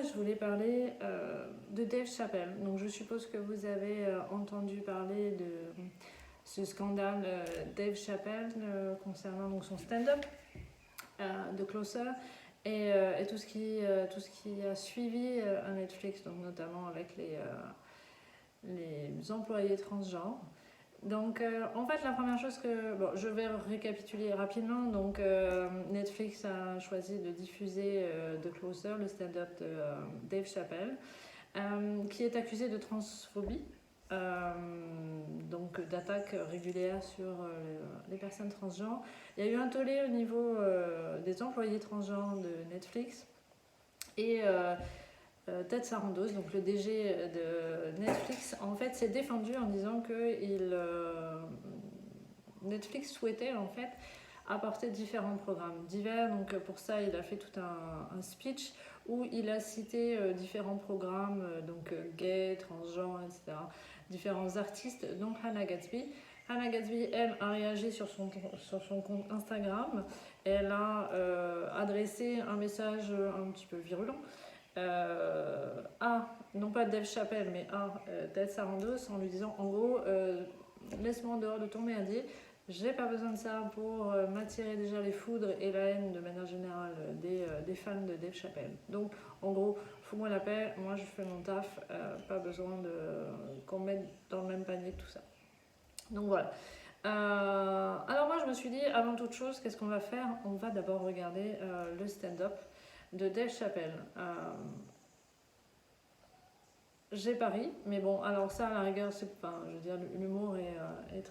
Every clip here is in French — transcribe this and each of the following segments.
je voulais parler de Dave Chappelle. Donc je suppose que vous avez entendu parler de ce scandale Dave Chappelle concernant donc, son stand-up de Closer et tout ce qui a suivi à Netflix, donc notamment avec les employés transgenres. Donc en fait la première chose que... Bon, je vais récapituler rapidement. Donc Netflix a choisi de diffuser The Closer, le stand-up de Dave Chappelle, qui est accusé de transphobie, donc d'attaques régulières sur les personnes transgenres. Il y a eu un tollé au niveau des employés transgenres de Netflix et Ted Sarandos, donc le DG de Netflix, en fait s'est défendu en disant que Netflix souhaitait en fait apporter différents programmes divers. Donc pour ça il a fait tout un speech où il a cité différents programmes, donc gays, transgenres, etc. Différents artistes, dont Hannah Gadsby. Hannah Gadsby, elle, a réagi sur son compte Instagram. Elle a adressé un message un petit peu virulent non pas Dave Chappelle, mais Ted Sarandos, en lui disant en gros, laisse-moi en dehors de ton merdier, j'ai pas besoin de ça pour m'attirer déjà les foudres et la haine de manière générale des fans de Dave Chappelle. Donc en gros, fous-moi la paix, moi je fais mon taf, pas besoin qu'on me mette dans le même panier que tout ça. Donc voilà. Alors moi je me suis dit, avant toute chose, qu'est-ce qu'on va faire? On va d'abord regarder le stand-up de Dave Chappelle. J'ai Paris, mais bon, alors ça à la rigueur, je veux dire, l'humour est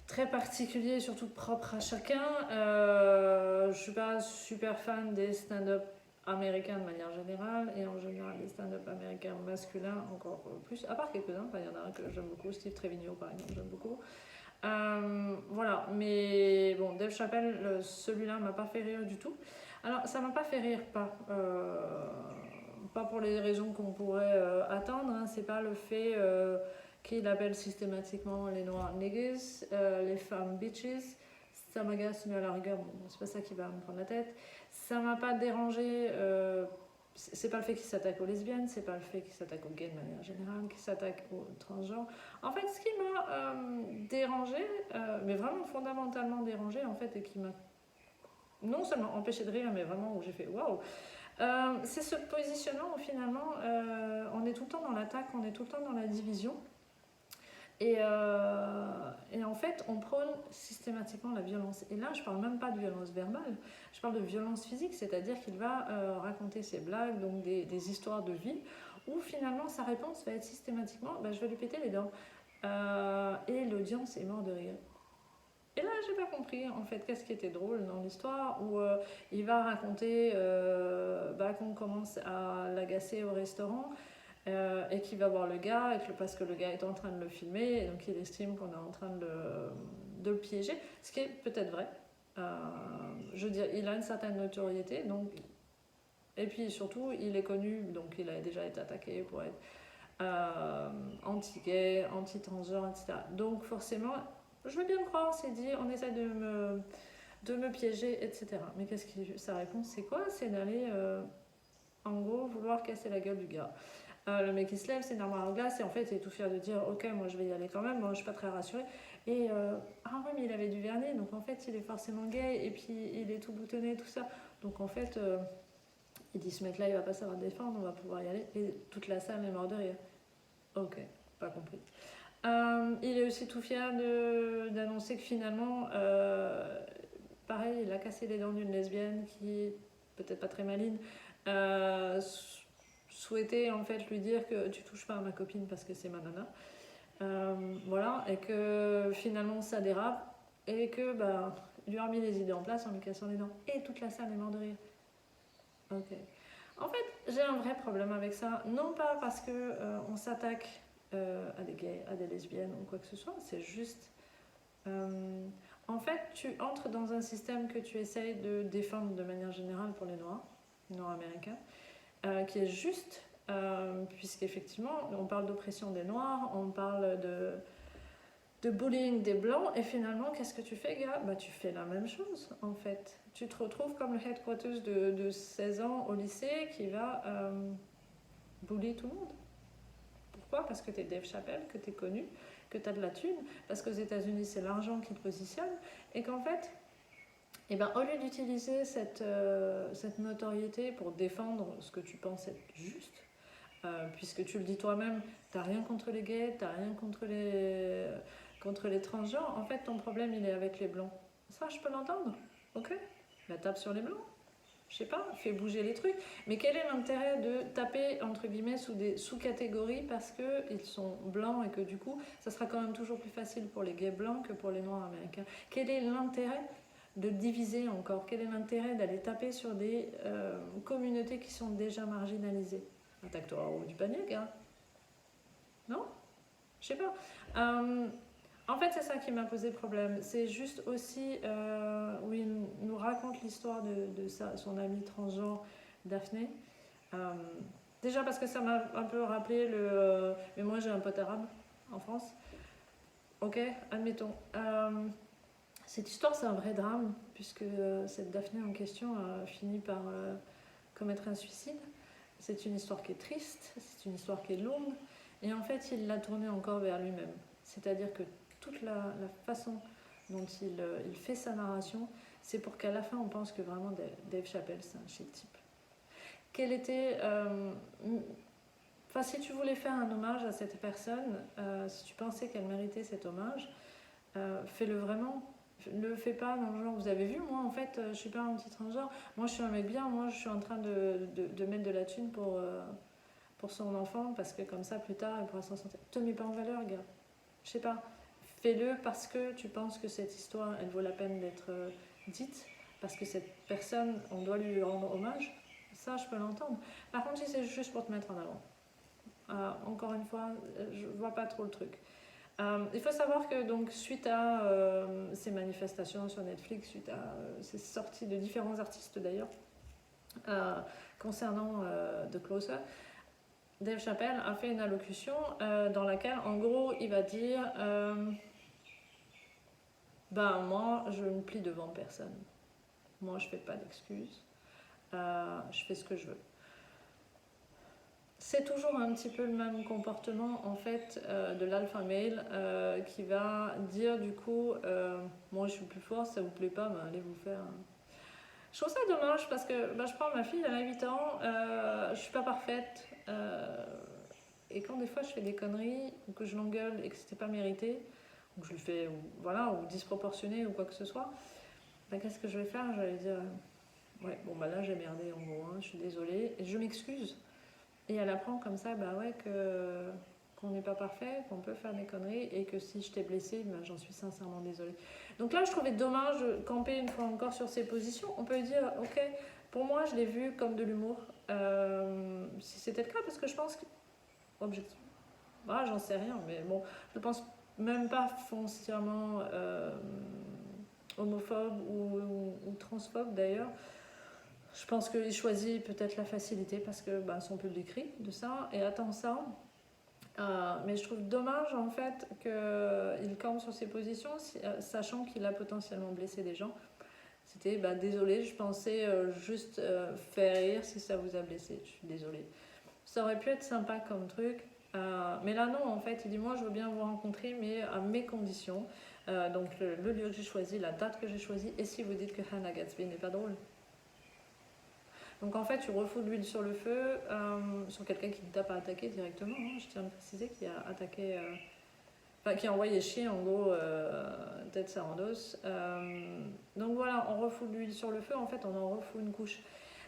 très particulier, surtout propre à chacun. Je suis pas super fan des stand-up américains de manière générale, et en général des stand-up américains masculins encore plus, à part quelques-uns. Enfin, il y en a un que j'aime beaucoup, Steve Trevino par exemple, j'aime beaucoup. Voilà, mais bon, Dave Chappelle, celui-là m'a pas fait rire du tout. Alors, ça m'a pas fait rire, pas pour les raisons qu'on pourrait attendre, hein. C'est pas le fait qu'il appelle systématiquement les noirs niggas, les femmes bitches. Ça m'agace, mais à la rigueur, bon, c'est pas ça qui va me prendre la tête. Ça m'a pas dérangé. C'est pas le fait qu'il s'attaque aux lesbiennes, c'est pas le fait qu'il s'attaque aux gays de manière générale, qu'il s'attaque aux transgenres. En fait, ce qui m'a dérangé, mais vraiment fondamentalement dérangé, en fait, et qui m'a non seulement empêché de rire, mais vraiment où j'ai fait waouh, c'est ce positionnement où finalement on est tout le temps dans l'attaque, on est tout le temps dans la division. Et en fait, on prône systématiquement la violence. Et là, je parle même pas de violence verbale, je parle de violence physique, c'est-à-dire qu'il va raconter ses blagues, donc des histoires de vie, où finalement sa réponse va être systématiquement je vais lui péter les dents. Et l'audience est morte de rire. Et là, j'ai pas compris en fait qu'est-ce qui était drôle dans l'histoire où il va raconter qu'on commence à l'agacer au restaurant et qu'il va voir le gars parce que le gars est en train de le filmer et donc il estime qu'on est en train de le piéger, ce qui est peut-être vrai. Je veux dire, il a une certaine notoriété, donc, et puis surtout, il est connu, donc il a déjà été attaqué pour être anti-gay, anti-transgenre, etc. Donc forcément, je veux bien le croire, c'est dit, on essaie de me piéger, etc. Mais sa réponse, c'est quoi? C'est d'aller, en gros, vouloir casser la gueule du gars. Le mec il se lève, c'est une armoire à glace, et en fait il est tout fier de dire ok, moi je vais y aller quand même, moi je suis pas très rassurée. Et ah ouais, mais il avait du vernis, donc en fait il est forcément gay, et puis il est tout boutonné, tout ça. Donc en fait, il dit ce mec là il va pas savoir défendre, on va pouvoir y aller. Et toute la salle est morte de rire. Ok, pas compris. Il est aussi tout fier d'annoncer que finalement, pareil, il a cassé les dents d'une lesbienne qui est peut-être pas très maligne, souhaitait en fait lui dire que tu touches pas à ma copine parce que c'est ma nana. Voilà, et que finalement ça dérape et que il lui a remis les idées en place en lui cassant les dents. Et toute la salle est morte de rire. Ok. En fait, j'ai un vrai problème avec ça, non pas parce que on s'attaque à des gays, à des lesbiennes ou quoi que ce soit, c'est juste... en fait, tu entres dans un système que tu essayes de défendre de manière générale pour les noirs américains, qui est juste, puisqu'effectivement, on parle d'oppression des noirs, on parle de bullying des blancs, et finalement, qu'est-ce que tu fais, gars? Tu fais la même chose, en fait. tu te retrouves comme le headquarters de 16 ans au lycée qui va bully tout le monde. Pourquoi? Parce que tu es Dave Chappelle, que tu es connu, que tu as de la thune, parce qu'aux États-Unis c'est l'argent qui te positionne, et qu'en fait, eh ben, au lieu d'utiliser cette notoriété pour défendre ce que tu penses être juste, puisque tu le dis toi-même, t'as rien contre les gays, t'as rien contre les transgenres, en fait ton problème il est avec les blancs. Ça je peux l'entendre, ok? Bah, tape sur les blancs, je sais pas, fais bouger les trucs. Mais quel est l'intérêt de taper entre guillemets sous des sous-catégories parce qu'ils sont blancs et que du coup ça sera quand même toujours plus facile pour les gays blancs que pour les noirs américains? Quel est l'intérêt de diviser encore? Quel est l'intérêt d'aller taper sur des communautés qui sont déjà marginalisées? Attaque-toi au haut du panier, gars. Non? Je sais pas. En fait, c'est ça qui m'a posé problème. C'est juste aussi où il nous raconte l'histoire de son amie transgenre Daphné. Déjà parce que ça m'a un peu rappelé le... mais moi j'ai un pote arabe en France. Ok, admettons. Cette histoire, c'est un vrai drame, puisque cette Daphné en question a fini par commettre un suicide. C'est une histoire qui est triste, c'est une histoire qui est longue, et en fait, il l'a tournée encore vers lui-même. C'est-à-dire que toute la façon dont il fait sa narration, c'est pour qu'à la fin, on pense que vraiment Dave Chappelle, c'est un shit type. Quel était... Enfin, si tu voulais faire un hommage à cette personne, si tu pensais qu'elle méritait cet hommage, fais-le vraiment. Ne le fais pas dans le genre, vous avez vu, moi en fait, je suis pas un petit transgenre, moi je suis un mec bien, moi je suis en train de mettre de la thune pour son enfant, parce que comme ça plus tard elle pourra s'en sortir. Te mets pas en valeur, gars. Je sais pas. Fais-le parce que tu penses que cette histoire, elle vaut la peine d'être dite, parce que cette personne, on doit lui rendre hommage. Ça, je peux l'entendre. Par contre, si c'est juste pour te mettre en avant, encore une fois, je vois pas trop le truc. Il faut savoir que donc, suite à ces manifestations sur Netflix, suite à ces sorties de différents artistes d'ailleurs, concernant The Closer, Dave Chappelle a fait une allocution dans laquelle en gros il va dire ben moi je ne plie devant personne, moi je fais pas d'excuses, je fais ce que je veux. C'est toujours un petit peu le même comportement en fait de l'alpha male qui va dire du coup moi je suis plus fort, ça vous plaît pas, ben allez vous faire. Je trouve ça dommage parce que je prends ma fille, elle a 8 ans, je suis pas parfaite et quand des fois je fais des conneries ou que je l'engueule et que c'était pas mérité ou que je lui fais ou disproportionné ou quoi que ce soit, ben qu'est-ce que je vais faire? Je vais lui dire ouais bon là j'ai merdé en gros, je suis désolée et je m'excuse. Et elle apprend comme ça, qu'on n'est pas parfait, qu'on peut faire des conneries et que si je t'ai blessée, j'en suis sincèrement désolée. Donc là, je trouvais dommage de camper une fois encore sur ses positions. On peut dire, ok, pour moi, je l'ai vu comme de l'humour. Si c'était le cas, parce que je pense que... Objectivement, j'en sais rien, mais bon, je pense même pas foncièrement homophobe ou transphobe d'ailleurs. Je pense qu'il choisit peut-être la facilité parce que son public rit de ça et attend ça. Mais je trouve dommage en fait qu'il campe sur ses positions, sachant qu'il a potentiellement blessé des gens. C'était désolé, je pensais juste faire rire si ça vous a blessé, je suis désolée. Ça aurait pu être sympa comme truc, mais là non, en fait, il dit moi je veux bien vous rencontrer, mais à mes conditions. Donc le lieu que j'ai choisi, la date que j'ai choisie, et si vous dites que Hannah Gatsby n'est pas drôle. Donc en fait, tu refous de l'huile sur le feu sur quelqu'un qui ne t'a pas attaqué directement. Je tiens à préciser qu'il a attaqué, qui a envoyé chier en gros Ted Sarandos. Donc voilà, on refout de l'huile sur le feu. En fait, on en refout une couche.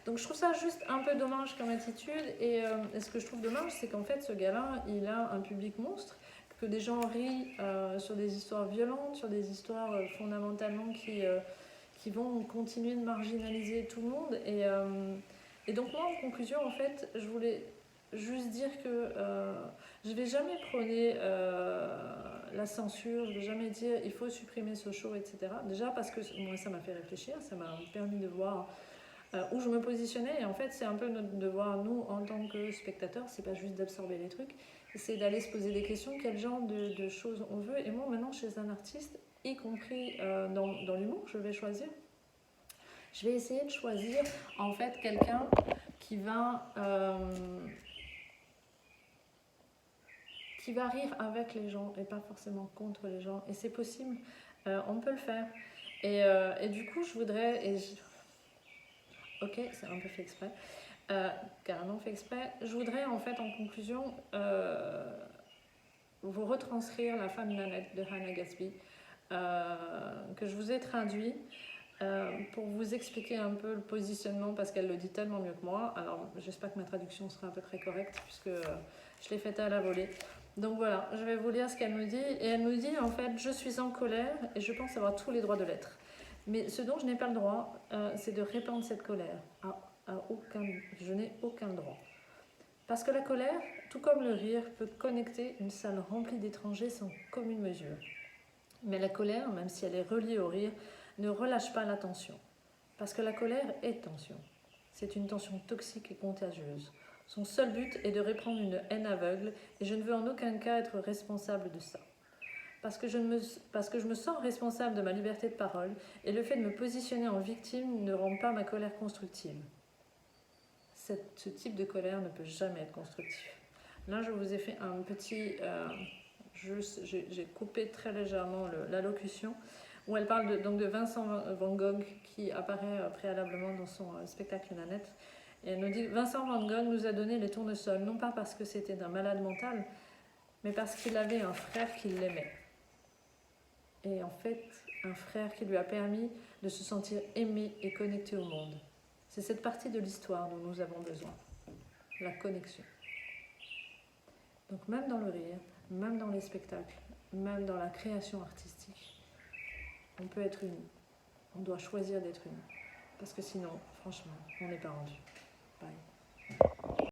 Donc je trouve ça juste un peu dommage comme attitude. Et ce que je trouve dommage, c'est qu'en fait, ce gars-là, il a un public monstre, que des gens rient sur des histoires violentes, sur des histoires fondamentalement qui vont continuer de marginaliser tout le monde. Et donc moi, en conclusion, en fait, je voulais juste dire que je vais jamais prôner la censure, je vais jamais dire il faut supprimer ce show, etc. Déjà parce que moi, ça m'a fait réfléchir, ça m'a permis de voir où je me positionnais. Et en fait, c'est un peu notre devoir, nous, en tant que spectateurs, c'est pas juste d'absorber les trucs, c'est d'aller se poser des questions, quel genre de choses on veut. Et moi, maintenant, chez un artiste, y compris dans l'humour, je vais choisir Je vais essayer de choisir en fait quelqu'un qui va rire avec les gens et pas forcément contre les gens. Et c'est possible, on peut le faire. Et du coup, je voudrais... Ok, c'est un peu fait exprès. Carrément fait exprès. Je voudrais en fait en conclusion vous retranscrire La femme Nanette de Hannah Gatsby que je vous ai traduit pour vous expliquer un peu le positionnement parce qu'elle le dit tellement mieux que moi. Alors j'espère que ma traduction sera à peu près correcte puisque je l'ai faite à la volée. Donc voilà, je vais vous lire ce qu'elle nous dit. Et elle nous dit en fait, je suis en colère et je pense avoir tous les droits de l'être. Mais ce dont je n'ai pas le droit, c'est de répandre cette colère. Je n'ai aucun droit. Parce que la colère, tout comme le rire, peut connecter une salle remplie d'étrangers sans commune mesure. Mais la colère, même si elle est reliée au rire, ne relâche pas la tension. Parce que la colère est tension. C'est une tension toxique et contagieuse. Son seul but est de répandre une haine aveugle et je ne veux en aucun cas être responsable de ça. Parce que je me sens responsable de ma liberté de parole et le fait de me positionner en victime ne rend pas ma colère constructive. Ce type de colère ne peut jamais être constructif. Là, je vous ai fait un petit... j'ai coupé très légèrement l'allocution où elle parle de Vincent Van Gogh qui apparaît préalablement dans son spectacle Nanette. Et elle nous dit « Vincent Van Gogh nous a donné les tournesols, non pas parce que c'était un malade mental, mais parce qu'il avait un frère qui l'aimait. Et en fait, un frère qui lui a permis de se sentir aimé et connecté au monde. C'est cette partie de l'histoire dont nous avons besoin, la connexion. Donc même dans le rire, même dans les spectacles, même dans la création artistique, on peut être unis. On doit choisir d'être unis. Parce que sinon, franchement, on n'est pas rendu.